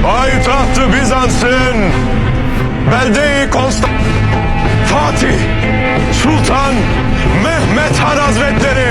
Payitahtı Bizans'ın belde-i Fatih Sultan Mehmet Han Hazretleri।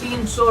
300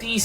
30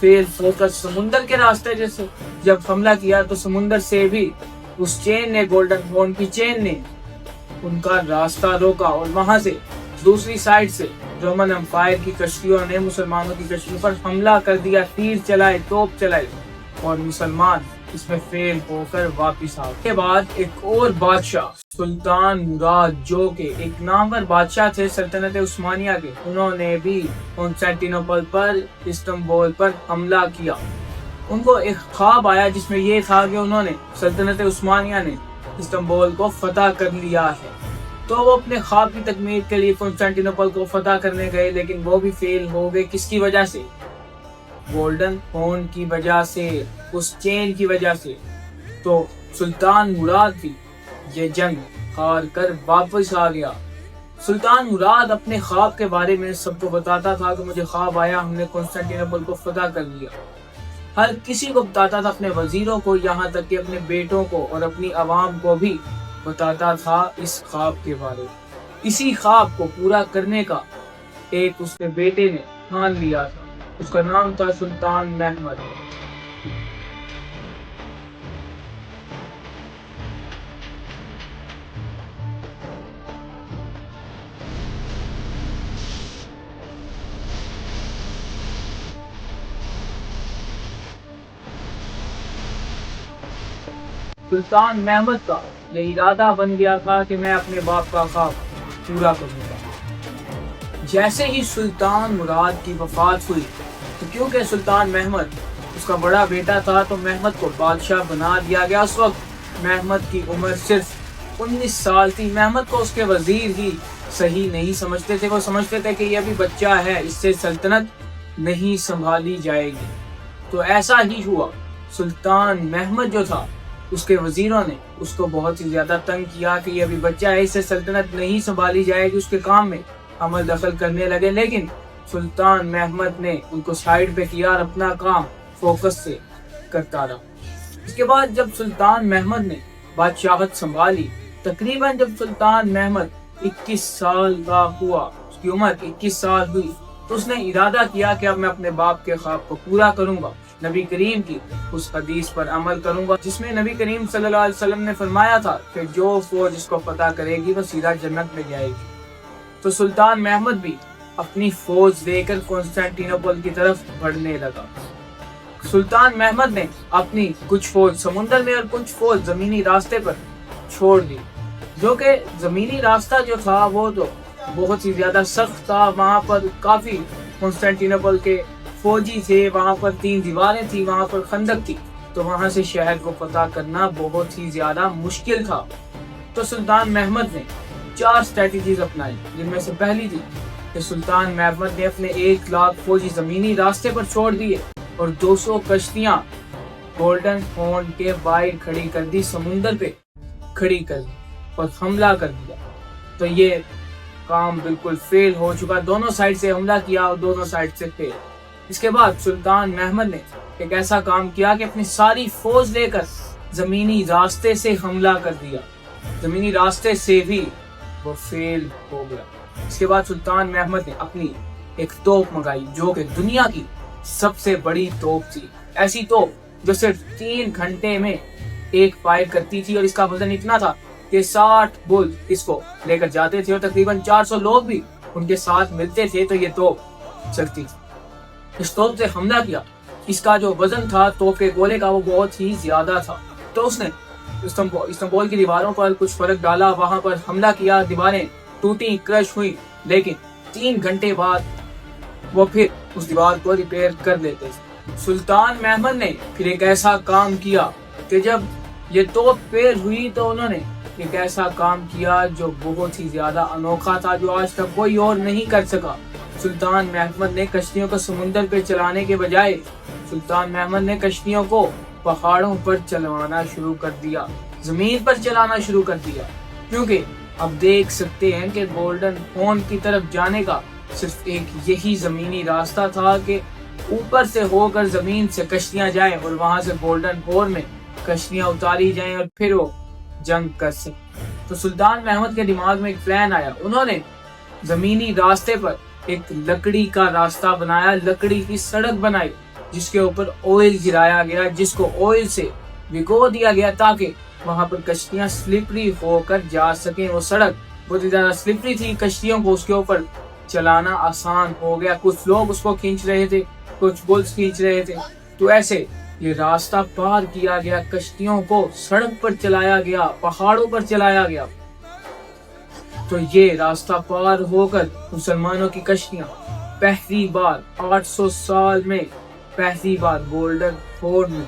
فیل focus سمندر کے راستے جیسے جب حملہ کیا تو سمندر سے بھی اس چین نے، گولڈن ہارن کی چین نے ان کا راستہ روکا اور وہاں سے دوسری سائڈ سے رومن امپائر کی کشتیوں نے مسلمانوں کی کشتیوں پر حملہ کر دیا، تیر چلائے، توپ چلائے اور مسلمان اس میں فیل ہو کر واپس آئے۔ اس کے بعد ایک اور بادشاہ سلطان مراد جو کہ ایک نامور بادشاہ تھے سلطنت عثمانیہ کے، انہوں نے بھی کنسٹینٹینوپل پر، استنبول پر حملہ کیا۔ ان کو ایک خواب آیا جس میں یہ تھا کہ انہوں نے سلطنت عثمانیہ نے استنبول کو فتح کر لیا ہے، تو وہ اپنے خواب کی تکمیل کے لیے کنسٹینٹینوپل کو فتح کرنے گئے، لیکن وہ بھی فیل ہو گئے۔ کس کی وجہ سے؟ گولڈن ہارن کی وجہ سے، اس چین کی وجہ سے۔ تو سلطان مراد بھی یہ جنگ ہار کر واپس آ گیا۔ سلطان مراد اپنے خواب کے بارے میں سب کو بتاتا تھا کہ مجھے خواب آیا، ہم نے کنسٹینٹینوپل کو فتح کر لیا۔ ہر کسی کو بتاتا تھا، اپنے وزیروں کو، یہاں تک کہ اپنے بیٹوں کو اور اپنی عوام کو بھی بتاتا تھا اس خواب کے بارے میں۔ اسی خواب کو پورا کرنے کا ایک اس کے بیٹے نے ٹھان لیا تھا، اس کا نام تھا سلطان محمد۔ سلطان محمد کا یہ ارادہ بن گیا تھا کہ میں اپنے باپ کا خواب پورا کروں گا۔ جیسے ہی سلطان مراد کی وفات ہوئی تو کیونکہ سلطان محمد اس کا بڑا بیٹا تھا تو محمد کو بادشاہ بنا دیا گیا۔ اس وقت محمد کی عمر صرف 19 سال تھی۔ محمد کو اس کے وزیر ہی صحیح نہیں سمجھتے تھے، وہ سمجھتے تھے کہ یہ ابھی بچہ ہے، اس سے سلطنت نہیں سنبھالی جائے گی۔ تو ایسا ہی ہوا، سلطان محمد جو تھا اس کے وزیروں نے اس کو بہت ہی زیادہ تنگ کیا کہ یہ ابھی بچہ ہے، اس سے سلطنت نہیں سنبھالی جائے گی، اس کے کام میں عمل دخل کرنے لگے، لیکن سلطان محمد نے ان کو سائیڈ پہ کیا اور اپنا کام فوکس سے کرتا رہا۔ اس کے بعد جب سلطان محمد نے بادشاہت سنبھالی، تقریباً جب سلطان محمد 21 سال کا ہوا، اس کی عمر 21 سال ہوئی، تو اس نے ارادہ کیا کہ اب میں اپنے باپ کے خواب کو پورا کروں گا، نبی کریم کی اس حدیث پر عمل کروں گا جس میں نبی کریم صلی اللہ علیہ وسلم نے فرمایا تھا کہ جو فوج اس کو فتح کرے گی وہ سیدھا جنت میں جائے گی۔ تو سلطان محمد بھی اپنی فوج لے کر کنسٹینٹینوپل کی طرف بڑھنے لگا۔ سلطان محمد نے اپنی کچھ فوج سمندر میں اور کچھ فوج زمینی راستے پر چھوڑ دی، جو کہ زمینی راستہ جو تھا وہ تو بہت ہی زیادہ سخت تھا، وہاں پر کافی کنسٹینٹینوپل کے فوجی تھے، وہاں پر 3 دیواریں تھی، وہاں پر خندق تھی، تو وہاں سے شہر کو فتح کرنا بہت ہی زیادہ مشکل تھا۔ تو سلطان محمد نے 4 اسٹریٹجیز اپنائی، جن میں سے پہلی تھی کہ سلطان محمد نے اپنے 1 لاکھ فوجی زمینی راستے پر چھوڑ دیے اور 200 کشتیاں گولڈن ہارن کے باہر کھڑی کر دی، سمندر پہ کھڑی کر دی اور حملہ کر دیا۔ تو یہ کام بالکل فیل ہو چکا، دونوں سائڈ سے حملہ کیا اور دونوں سائڈ سے فیل۔ اس کے بعد سلطان محمد نے ایک ایسا کام کیا کہ اپنی ساری فوج لے کر زمینی راستے سے حملہ کر دیا، زمینی راستے سے بھی وہ فیل ہو گیا۔ اس کے بعد سلطان محمد نے اپنی ایک توپ منگائی جو کہ دنیا کی سب سے بڑی توپ تھی، ایسی توپ جو صرف 3 گھنٹے میں ایک فائر کرتی تھی، اور اس کا وزن اتنا تھا کہ 60 بل اس کو لے کر جاتے تھے اور تقریباً 400 لوگ بھی ان کے ساتھ ملتے تھے تو یہ توپ چلتی تھی۔ اس توپ سے حملہ کیا، اس کا جو وزن تھا توپ کے گولے کا وہ بہت ہی زیادہ تھا، تو اس نے استنبول کی دیواروں پر کچھ فرق ڈالا، وہاں پر حملہ کیا، دیواریں ٹوٹی، کرش ہوئی، لیکن 3 گھنٹے بعد وہ پھر اس دیوار کو ریپیئر کر لیتے تھے۔ سلطان محمد نے پھر ایک ایسا کام کیا کہ جب یہ توپ فیل ہوئی تو انہوں نے ایک ایسا کام کیا جو بہت ہی زیادہ انوکھا تھا، جو آج تک کوئی اور نہیں کر سکا۔ سلطان محمد نے کشتیوں کو سمندر پہ چلانے کے بجائے سلطان محمد نے کشتیوں کو پہاڑوں پر چلوانا شروع کر دیا، زمین پر چلانا شروع کر دیا، کیونکہ اب دیکھ سکتے ہیں کہ گولڈن ہارن کی طرف جانے کا صرف ایک یہی زمینی راستہ تھا کہ اوپر سے ہو کر زمین سے کشتیاں جائیں اور وہاں سے گولڈن ہارن میں کشتیاں اتاری جائیں اور پھر وہ جنگ کر سکیں۔ تو سلطان محمد کے دماغ میں ایک پلان آیا، انہوں نے زمینی راستے پر ایک لکڑی کا راستہ بنایا، لکڑی کی سڑک بنائی جس کے اوپر آئل گرایا گیا، جس کو آئل سے بھگو دیا گیا تاکہ وہاں پر کشتیاں سلپری ہو کر جا سکیں۔ وہ سڑک بہت ہی زیادہ سلپری تھی، کشتیوں کو اس کے اوپر چلانا آسان ہو گیا۔ کچھ لوگ اس کو کھینچ رہے تھے، کچھ بلز کھینچ رہے تھے، تو ایسے یہ راستہ پار کیا گیا، کشتیوں کو سڑک پر چلایا گیا، پہاڑوں پر چلایا گیا۔ تو یہ راستہ پار ہو کر مسلمانوں کی کشتیاں پہلی بار 800 سال میں پہلی بار گولڈن ہورن میں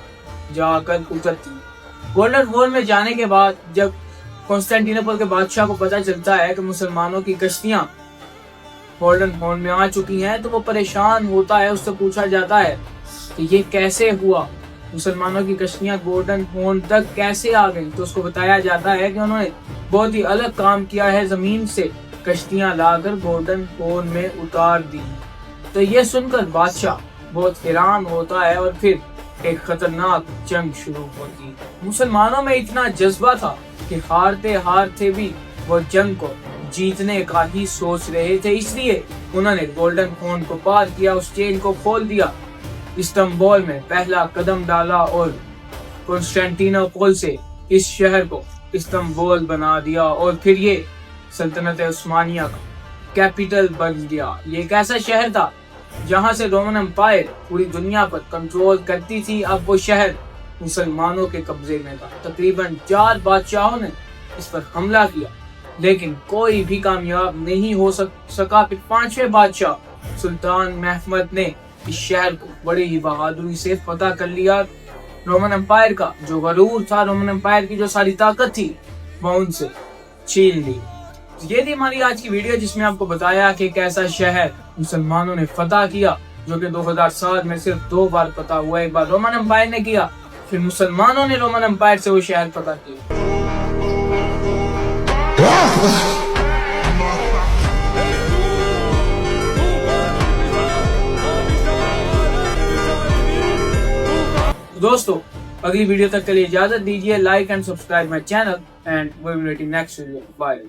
جا کر اترتی۔ گولڈن ہورن میں جانے کے بعد جب کنسٹینٹینوپل کے بادشاہ کو پتہ چلتا ہے کہ مسلمانوں کی کشتیاں گولڈن ہورن میں آ چکی ہیں، تو وہ پریشان ہوتا ہے۔ اس سے پوچھا جاتا ہے کہ یہ کیسے ہوا، مسلمانوں کی کشتیاں گولڈن ہورن تک کیسے آ گئیں؟ تو اس کو بتایا جاتا ہے کہ انہوں نے بہت ہی الگ کام کیا ہے، زمین سے کشتیاں لا کر گولڈن ہورن میں اتار دی۔ تو یہ سن کر بادشاہ بہت حیران ہوتا ہے اور پھر ایک خطرناک جنگ شروع ہوتی۔ مسلمانوں میں اتنا جذبہ تھا کہ ہارتے ہارتے بھی وہ جنگ کو جیتنے کا ہی سوچ رہے تھے، اس لیے انہوں نے گولڈن ہورن کو پار کیا، اس چین کو کھول دیا، استنبول میں پہلا قدم ڈالا اور کنسٹینٹینوپل سے اس شہر کو استنبول بنا دیا، اور پھر یہ سلطنت عثمانیہ کا کیپٹل بن گیا۔ یہ ایک ایسا شہر تھا جہاں سے رومن امپائر پوری دنیا پر کنٹرول کرتی تھی، اب وہ شہر مسلمانوں کے قبضے میں تھا۔ تقریباً 4 بادشاہوں نے اس پر حملہ کیا لیکن کوئی بھی کامیاب نہیں ہو سکا۔ پھر 5ویں بادشاہ سلطان محمد نے اس شہر کو بڑی ہی بہادری سے فتح کر لیا۔ رومن امپائر کا جو غرور تھا، رومن امپائر کی جو ساری طاقت تھی، وہ ان سے چھین لی۔ یہ تھی ہماری آج کی ویڈیو جس میں آپ کو بتایا کہ ایک ایسا شہر مسلمانوں نے فتح کیا جو کہ 2000 سال میں صرف 2 بار فتح ہوا۔ ایک بار رومن امپائر نے کیا، پھر مسلمانوں نے رومن امپائر سے وہ شہر فتح کیا۔ دوستو اگلی ویڈیو تک کے لیے اجازت دیجیے، like and subscribe my channel and we will meet in next video. Bye.